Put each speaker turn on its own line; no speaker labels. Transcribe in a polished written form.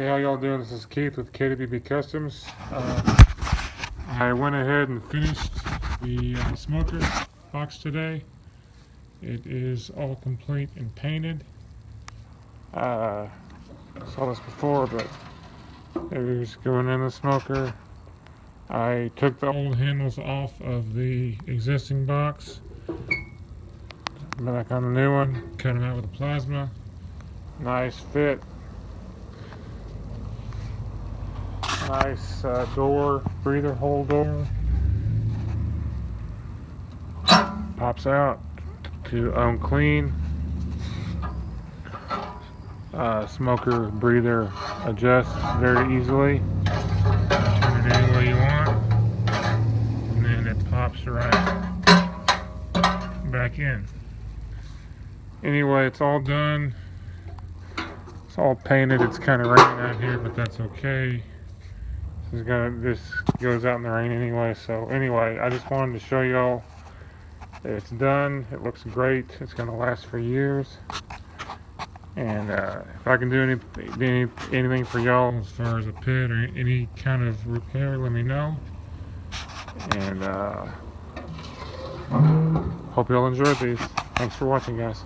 Hey, how y'all doing? This is Keith with KWB Customs. I went ahead and finished the smoker box today. It is all complete and painted. I saw this before, but it was going in the smoker. I took the old handles off of the existing box, back on the new one, cut them out with a plasma. Nice fit. Nice door, breather hole door. Pops out to clean. Smoker breather adjusts very easily. Turn it any way you want, and then it pops right back in. Anyway, it's all done. It's all painted. It's kind of raining out here, but that's okay. This goes out in the rain anyway. So anyway, I just wanted to show y'all that it's done. It looks great. It's gonna last for years. And if I can do anything for y'all as far as a pit or any kind of repair, let me know. And hope y'all enjoyed these. Thanks for watching, guys.